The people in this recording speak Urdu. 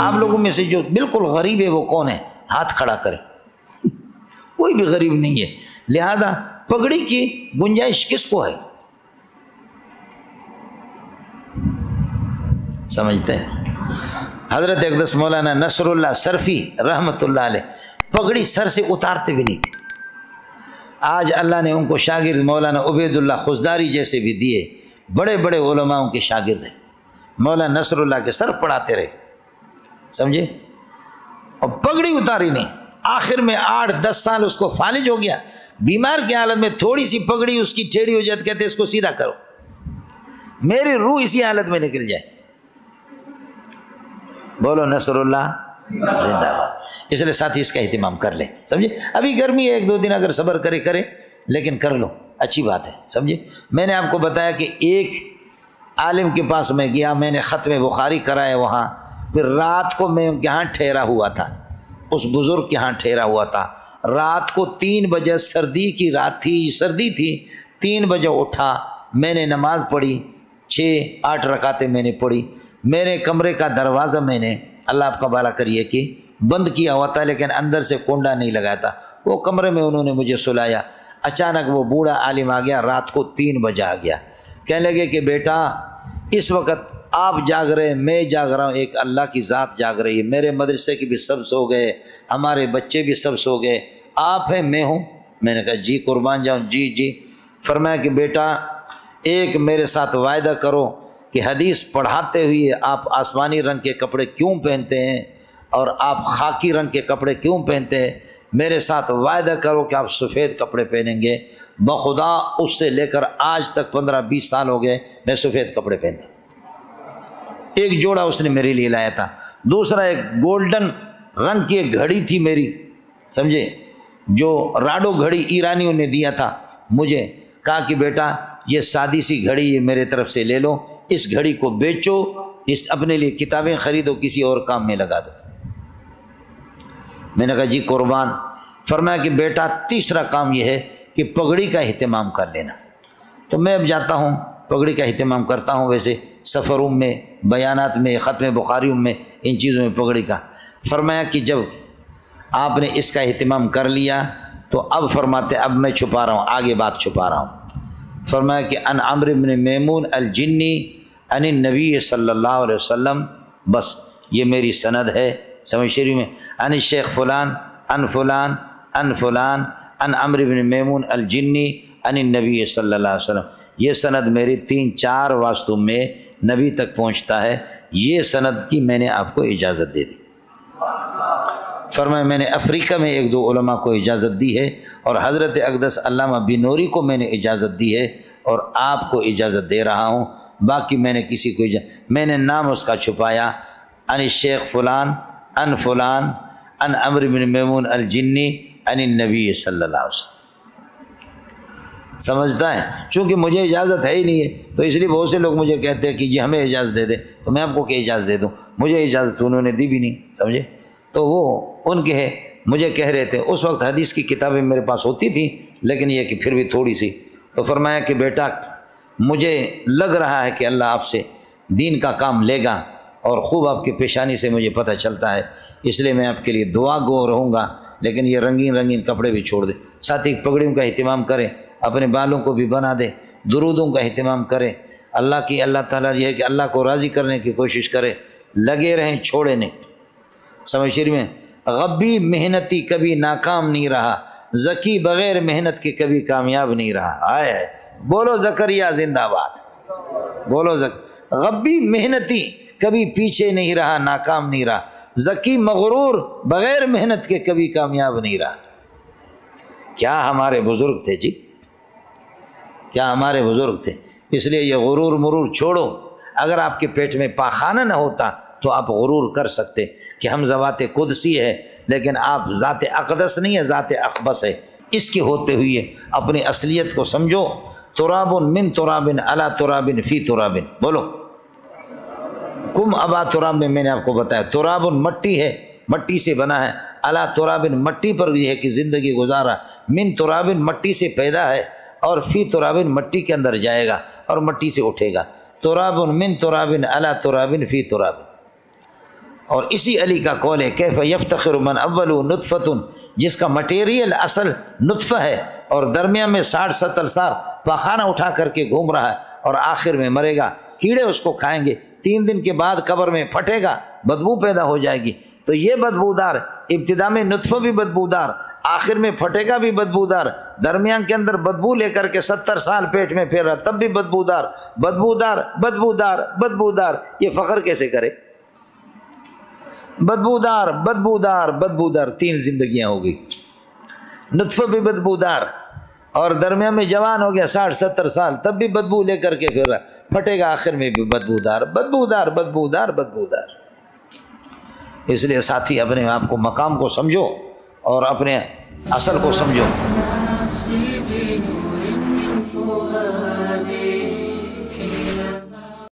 آپ لوگوں میں سے جو بالکل غریب ہے وہ کون ہے؟ ہاتھ کھڑا کرے. کوئی بھی غریب نہیں ہے. لہذا پگڑی کی گنجائش کس کو ہے؟ سمجھتے ہیں؟ حضرت اقدس مولانا نصر اللہ سرفی رحمۃ اللہ علیہ پگڑی سر سے اتارتے بھی نہیں تھے. آج اللہ نے ان کو شاگرد مولانا عبید اللہ خزداری جیسے بھی دیے. بڑے بڑے علماؤں کے شاگرد ہیں. مولانا نصر اللہ کے سر پڑھاتے رہے, سمجھے, اور پگڑی اتاری نہیں. آخر میں 8-10 سال اس کو فالج ہو گیا. بیمار کی حالت میں تھوڑی سی پگڑی اس کی ٹیڑھی ہو جاتی, کہتے اس کو سیدھا کرو, میری روح اسی حالت میں نکل جائے. بولو نصر اللہ زندہ باد. اس لیے ساتھی اس کا اہتمام کر لیں, سمجھے. ابھی گرمی ہے, 1-2 دن اگر صبر کرے لیکن کر لو, اچھی بات ہے, سمجھے. میں نے آپ کو بتایا کہ ایک عالم کے پاس میں گیا, میں نے ختم بخاری کرایا وہاں. پھر رات کو میں ان کے ہاں ٹھہرا ہوا تھا, اس بزرگ کے ہاں ٹھہرا ہوا تھا. رات کو 3 بجے, سردی کی رات تھی, سردی تھی, 3 بجے اٹھا, میں نے نماز پڑھی, 6-8 رکعتیں میں نے پڑھی. میرے کمرے کا دروازہ میں نے, اللہ آپ کا بھلا کریے, کہ بند کیا ہوا تھا لیکن اندر سے کنڈا نہیں لگایا تھا. وہ کمرے میں انہوں نے مجھے سلایا. اچانک وہ بوڑھا عالم آ گیا, رات کو 3 بجے آ گیا. کہنے لگے کہ بیٹا اس وقت آپ جاگ رہے ہیں, میں جاگ رہا ہوں, ایک اللہ کی ذات جاگ رہی ہے. میرے مدرسے کے بھی سب سو گئے, ہمارے بچے بھی سب سو گئے, آپ ہیں میں ہوں. میں نے کہا جی قربان جاؤں, جی. فرمایا کہ بیٹا ایک میرے ساتھ وعدہ کرو کہ حدیث پڑھاتے ہوئے آپ آسمانی رنگ کے کپڑے کیوں پہنتے ہیں اور آپ خاکی رنگ کے کپڑے کیوں پہنتے ہیں. میرے ساتھ وعدہ کرو کہ آپ سفید کپڑے پہنیں گے. بخدا اس سے لے کر آج تک 15-20 سال ہو گئے میں سفید کپڑے پہنتا. ایک جوڑا اس نے میرے لیے لایا تھا. دوسرا ایک گولڈن رنگ کی ایک گھڑی تھی میری, سمجھے, جو راڈو گھڑی ایرانیوں نے دیا تھا مجھے. کہا کہ بیٹا یہ سادی سی گھڑی ہے میرے طرف سے لے لو, اس گھڑی کو بیچو, اس اپنے لیے کتابیں خریدو, کسی اور کام میں لگا دو. میں نے کہا جی قربان. فرمایا کہ بیٹا تیسرا کام یہ ہے کہ پگڑی کا اہتمام کر لینا. تو میں اب جاتا ہوں, پگڑی کا اہتمام کرتا ہوں, ویسے سفروں میں, بیانات میں, ختم بخاریوں میں, ان چیزوں میں پگڑی کا. فرمایا کہ جب آپ نے اس کا اہتمام کر لیا تو اب فرماتے اب میں چھپا رہا ہوں, آگے بات چھپا رہا ہوں. فرمایا کہ ان عمرو بن میمون الجنی ان النبی صلی اللہ علیہ وسلم, بس یہ میری سند ہے سمجھ شریف میں. ان شیخ فلان ان فلان ان فلان ان عمرو بن میمون الجنی ان النبی صلی اللہ علیہ وسلم. یہ سند میری 3-4 واسطوں میں نبی تک پہنچتا ہے. یہ سند کی میں نے آپ کو اجازت دے دی. فرمایا میں نے افریقہ میں 1-2 علماء کو اجازت دی ہے, اور حضرت اقدس علامہ بنوری کو میں نے اجازت دی ہے, اور آپ کو اجازت دے رہا ہوں. باقی میں نے کسی کو میں نے نام اس کا چھپایا. ان شیخ فلان ان فلان ان عمرو بن میمون الجنی ان النبی صلی اللہ علیہ وسلم. سمجھتا ہے, چونکہ مجھے اجازت ہے ہی نہیں ہے تو اس لیے بہت سے لوگ مجھے کہتے ہیں کہ جی ہمیں اجازت دے دے, تو میں آپ کو کہ اجازت دے دوں. مجھے اجازت انہوں نے دی بھی نہیں, سمجھے. تو وہ ان کے ہے, مجھے کہہ رہے تھے اس وقت حدیث کی کتابیں میرے پاس ہوتی تھیں لیکن یہ کہ پھر بھی تھوڑی سی. تو فرمایا کہ بیٹا مجھے لگ رہا ہے کہ اللہ آپ سے دین کا کام لے گا, اور خوب آپ کی پیشانی سے مجھے پتہ چلتا ہے, اس لیے میں آپ کے لیے دعا گو رہوں گا. لیکن یہ رنگین کپڑے بھی چھوڑ دے, ساتھ ہی پگڑیوں کا اہتمام کریں, اپنے بالوں کو بھی بنا دے, درودوں کا اہتمام کریں. اللہ تعالیٰ یہ ہے کہ اللہ کو راضی کرنے کی کوشش کرے, لگے رہیں, چھوڑے نہیں. سمجھ شریف میں غبی محنتی کبھی ناکام نہیں رہا, ذکی بغیر محنت کے کبھی کامیاب نہیں رہا. آئے بولو زکریا زندہ باد, بولو غبی محنتی کبھی پیچھے نہیں رہا, ناکام نہیں رہا. ذکی مغرور بغیر محنت کے کبھی کامیاب نہیں رہا. کیا ہمارے بزرگ تھے جی, کیا ہمارے بزرگ تھے. اس لیے یہ غرور مرور چھوڑو. اگر آپ کے پیٹ میں پاخانہ نہ ہوتا تو آپ غرور کر سکتے کہ ہم ذوات قدسی ہے, لیکن آپ ذات اقدس نہیں ہے, ذات اقبس ہے. اس کے ہوتے ہوئے اپنی اصلیت کو سمجھو. تراب من تراب علی تراب فی تراب. بولو کم ابا تراب میں نے آپ کو بتایا تراب مٹی ہے, مٹی سے بنا ہے. علی تراب مٹی پر بھی ہے کہ زندگی گزارا. من تراب مٹی سے پیدا ہے, اور فی تراب مٹی کے اندر جائے گا اور مٹی سے اٹھے گا. تراب من تراب علی تراب فی تراب. اور اسی علی کا قول ہے کیف یفتخر من اول نطفۃ، جس کا مٹیریل اصل نطفہ ہے اور درمیان میں 60-70 سال پاخانہ اٹھا کر کے گھوم رہا ہے اور آخر میں مرے گا، کیڑے اس کو کھائیں گے، 3 دن کے بعد قبر میں پھٹے گا، بدبو پیدا ہو جائے گی۔ تو یہ بدبودار، ابتدا میں نطفہ بھی بدبودار، آخر میں پھٹے گا بھی بدبودار، درمیان کے اندر بدبو لے کر کے 70 سال پیٹ میں پھر رہا تب بھی بدبودار، بدبودار بدبودار بدبودار، یہ فخر کیسے کرے؟ بدبودار بدبودار بدبودار، 3 زندگیاں ہو گئی، نطفہ بھی بدبودار اور درمیان میں جوان ہو گیا 60-70 سال تب بھی بدبو لے کر کے پھر رہا، پھٹے گا آخر میں بھی بدبودار بدبودار بدبودار بدبودار۔ اس لیے ساتھی اپنے آپ کو مقام کو سمجھو اور اپنے اصل کو سمجھو۔